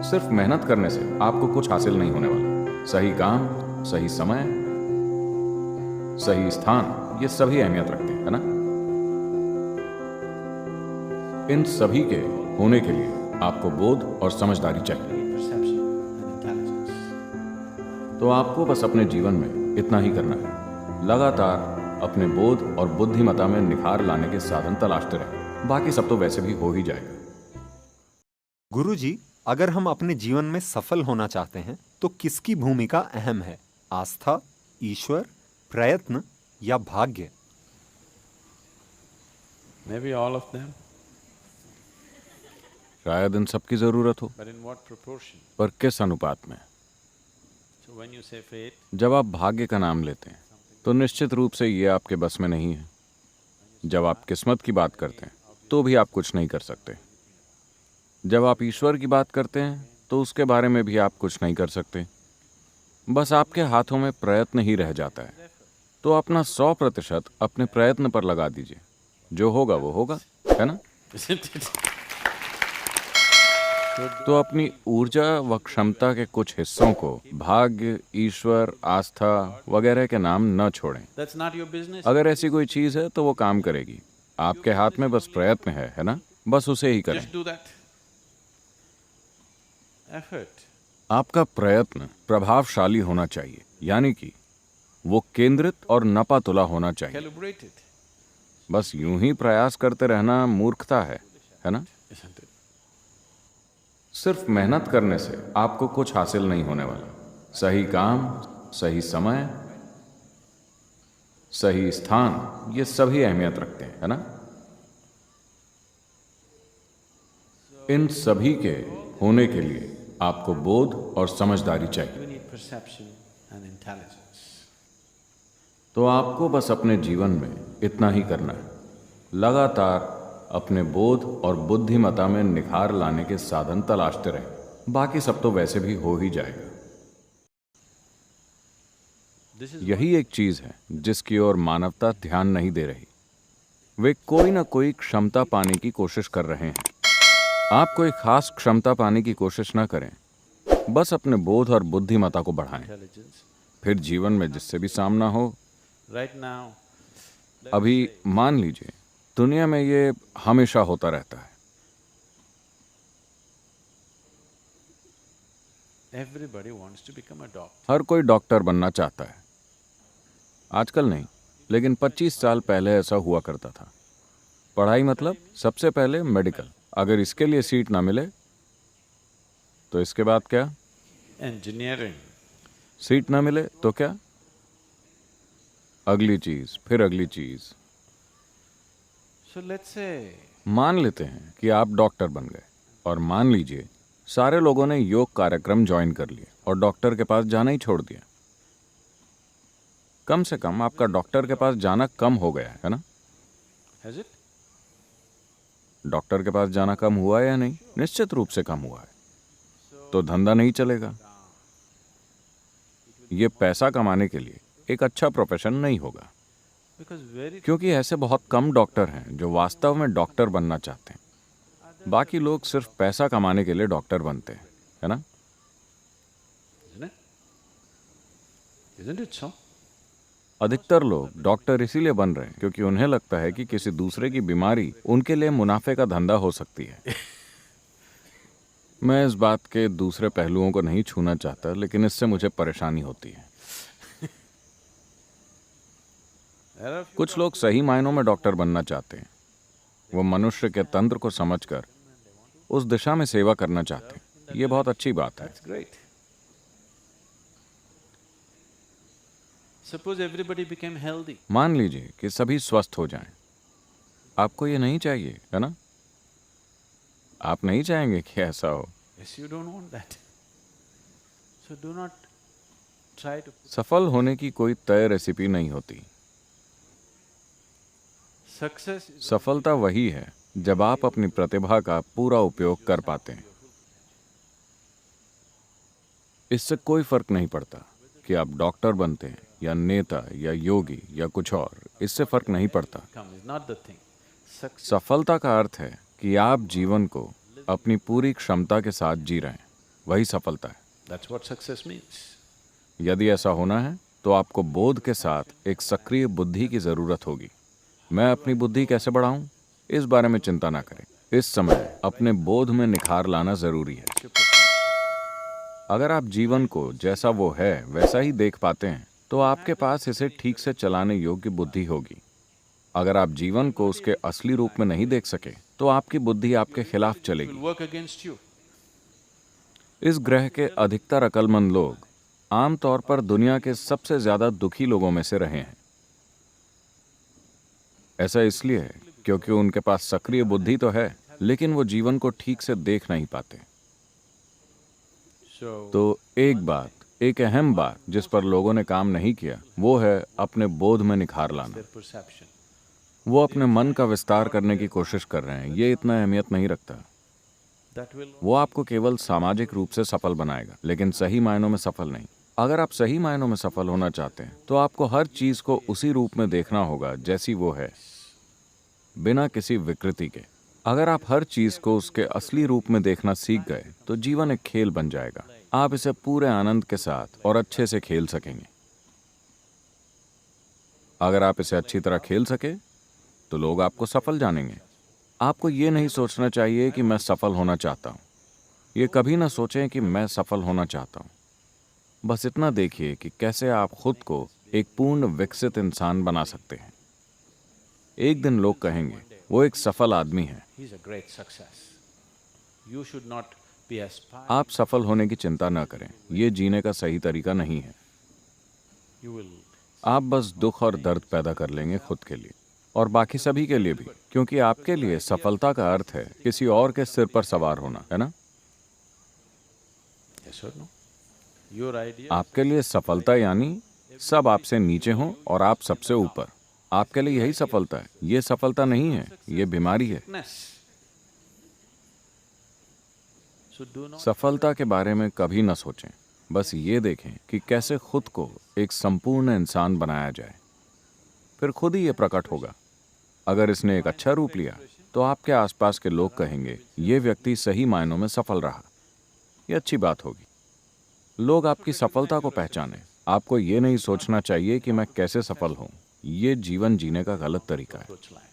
सिर्फ मेहनत करने से आपको कुछ हासिल नहीं होने वाला। सही काम, सही समय, सही स्थान, ये सभी अहमियत रखते हैं, है ना? इन सभी के होने के लिए आपको बोध और समझदारी चाहिए। तो आपको बस अपने जीवन में इतना ही करना है, लगातार अपने बोध और बुद्धिमत्ता में निखार लाने के साधन तलाशते रहें। बाकी सब तो वैसे भी हो ही जाएगा। गुरुजी, अगर हम अपने जीवन में सफल होना चाहते हैं तो किसकी भूमिका अहम है? आस्था, ईश्वर, प्रयत्न या भाग्य? Maybe all of them, शायद इन सबकी जरूरत हो, but in what proportion? पर किस अनुपात में? So when you say fate, जब आप भाग्य का नाम लेते हैं तो निश्चित रूप से ये आपके बस में नहीं है। जब आप किस्मत की बात करते हैं तो भी आप कुछ नहीं कर सकते। जब आप ईश्वर की बात करते हैं तो उसके बारे में भी आप कुछ नहीं कर सकते। बस आपके हाथों में प्रयत्न ही रह जाता है। तो अपना 100% अपने प्रयत्न पर लगा दीजिए। जो होगा वो होगा, है ना? isn't it? तो अपनी ऊर्जा व क्षमता के कुछ हिस्सों को भाग्य, ईश्वर, आस्था वगैरह के नाम न छोड़ें। That's not your business. अगर ऐसी कोई चीज है तो वो काम करेगी। आपके हाथ में बस प्रयत्न है ना? बस उसे ही करें। Just do that. Effort. आपका प्रयत्न प्रभावशाली होना चाहिए, यानी कि वो केंद्रित और नपातुला होना चाहिए। Calibrate it, बस यूं ही प्रयास करते रहना मूर्खता है ना? isn't it? सिर्फ मेहनत करने से आपको कुछ हासिल नहीं होने वाला। सही काम, सही समय, सही स्थान, ये सभी अहमियत रखते हैं, है ना? इन सभी के होने के लिए आपको बोध और समझदारी चाहिए। You need perception and intelligence. तो आपको बस अपने जीवन में इतना ही करना है, लगातार अपने बोध और बुद्धिमत्ता में निखार लाने के साधन तलाशते रहें। बाकी सब तो वैसे भी हो ही जाएगा। This is यही एक चीज है जिसकी ओर मानवता ध्यान नहीं दे रही। वे कोई ना कोई क्षमता पाने की कोशिश कर रहे हैं। आप कोई खास क्षमता पाने की कोशिश ना करें, बस अपने बोध और बुद्धिमत्ता को बढ़ाएं। intelligence. फिर जीवन में जिससे भी सामना हो। Right now, अभी मान लीजिए दुनिया में ये हमेशा होता रहता है। everybody wants to become a doctor. हर कोई डॉक्टर बनना चाहता है। आजकल नहीं, लेकिन 25 साल पहले ऐसा हुआ करता था। पढ़ाई मतलब सबसे पहले मेडिकल। अगर इसके लिए सीट ना मिले तो इसके बाद क्या? Engineering. सीट ना मिले तो क्या? अगली चीज, फिर अगली चीज। So let's say मान लेते हैं कि आप डॉक्टर बन गए, और मान लीजिए सारे लोगों ने योग कार्यक्रम ज्वाइन कर लिए और डॉक्टर के पास जाना ही छोड़ दिया। कम से कम आपका डॉक्टर के पास जाना कम हो गया है ना? has it? डॉक्टर के पास जाना कम हुआ है या नहीं? निश्चित रूप से कम हुआ है। तो धंधा नहीं चलेगा। ये पैसा कमाने के लिए एक अच्छा प्रोफेशन नहीं होगा, Because very क्योंकि ऐसे बहुत कम डॉक्टर हैं जो वास्तव में डॉक्टर बनना चाहते हैं। बाकी लोग सिर्फ पैसा कमाने के लिए डॉक्टर बनते हैं, है ना? isn't it? Isn't it so? अधिकतर लोग डॉक्टर इसीलिए बन रहे हैं क्योंकि उन्हें लगता है कि किसी दूसरे की बीमारी उनके लिए मुनाफे का धंधा हो सकती है। मैं इस बात के दूसरे पहलुओं को नहीं छूना चाहता, लेकिन इससे मुझे परेशानी होती है। There are few कुछ लोग सही मायनों में डॉक्टर बनना चाहते हैं। वो मनुष्य के तंत्र को समझकर उस दिशा में सेवा करना चाहते हैं। ये बहुत अच्छी बात है। That's great. Suppose everybody became healthy. मान लीजिए कि सभी स्वस्थ हो जाएं। आपको ये नहीं चाहिए, है ना? आप नहीं चाहेंगे कि ऐसा हो। Yes, you don't want that. So do not try to. सफल होने की कोई तय रेसिपी नहीं होती। Success is सफलता वही है जब आप अपनी प्रतिभा का पूरा उपयोग कर पाते हैं। इससे कोई फर्क नहीं पड़ता कि आप डॉक्टर बनते हैं या नेता या योगी या कुछ और। इससे फर्क नहीं पड़ता। come is not the thing. Success. सफलता का अर्थ है कि आप जीवन को अपनी पूरी क्षमता के साथ जी रहे हैं। वही सफलता है। That's what success means. यदि ऐसा होना है तो आपको बोध के साथ एक सक्रिय बुद्धि की जरूरत होगी। मैं अपनी बुद्धि कैसे बढ़ाऊं, इस बारे में चिंता ना करें। इस समय अपने बोध में निखार लाना जरूरी है। अगर आप जीवन को जैसा वो है वैसा ही देख पाते हैं तो आपके पास इसे ठीक से चलाने योग्य बुद्धि होगी। अगर आप जीवन को उसके असली रूप में नहीं देख सके तो आपकी बुद्धि आपके खिलाफ It चलेगी। will work against you. इस ग्रह के अधिकतर अक्लमंद लोग आमतौर पर दुनिया के सबसे ज्यादा दुखी लोगों में से रहे हैं। ऐसा इसलिए है क्योंकि उनके पास सक्रिय बुद्धि तो है लेकिन वो जीवन को ठीक से देख नहीं पाते। So, तो एक अहम बात जिस पर लोगों ने काम नहीं किया वो है अपने बोध में निखार लाना। their perception. वो अपने मन का विस्तार करने की कोशिश कर रहे हैं। ये इतना अहमियत नहीं रखता। That will वो आपको केवल सामाजिक रूप से सफल बनाएगा लेकिन सही मायनों में सफल नहीं। अगर आप सही मायनों में सफल होना चाहते हैं तो आपको हर चीज को उसी रूप में देखना होगा जैसी वो है, बिना किसी विकृति के। अगर आप हर चीज को उसके असली रूप में देखना सीख गए तो जीवन एक खेल बन जाएगा। आप इसे पूरे आनंद के साथ और अच्छे से खेल सकेंगे। अगर आप इसे अच्छी तरह खेल सके तो लोग आपको सफल जानेंगे। आपको ये नहीं सोचना चाहिए कि मैं सफल होना चाहता हूँ। ये कभी ना सोचें कि मैं सफल होना चाहता हूँ। बस इतना देखिए कि कैसे आप खुद को एक पूर्ण विकसित इंसान बना सकते हैं। एक दिन लोग कहेंगे वो एक सफल आदमी है। he's a great success. You should not be aspiring. आप सफल होने की चिंता न करें। ये जीने का सही तरीका नहीं है। You will आप बस दुख और दर्द पैदा कर लेंगे खुद के लिए और बाकी सभी के लिए भी, क्योंकि आपके लिए सफलता का अर्थ है किसी और के सिर पर सवार होना, है ना? yes or no. Your idea. आपके लिए सफलता यानी सब आपसे नीचे हों और आप सबसे ऊपर। आपके लिए यही सफलता है। ये सफलता नहीं है, ये बीमारी है। Weakness. So do not. सफलता के बारे में कभी न सोचें। बस ये देखें कि कैसे खुद को एक संपूर्ण इंसान बनाया जाए। फिर खुद ही ये प्रकट होगा। अगर इसने एक अच्छा रूप लिया तो आपके आसपास के लोग कहेंगे ये व्यक्ति सही मायनों में सफल रहा। ये अच्छी बात होगी। लोग आपकी सफलता को पहचानें। आपको ये नहीं सोचना चाहिए कि मैं कैसे सफल हूं। ये जीवन जीने का गलत तरीका है। Approach life.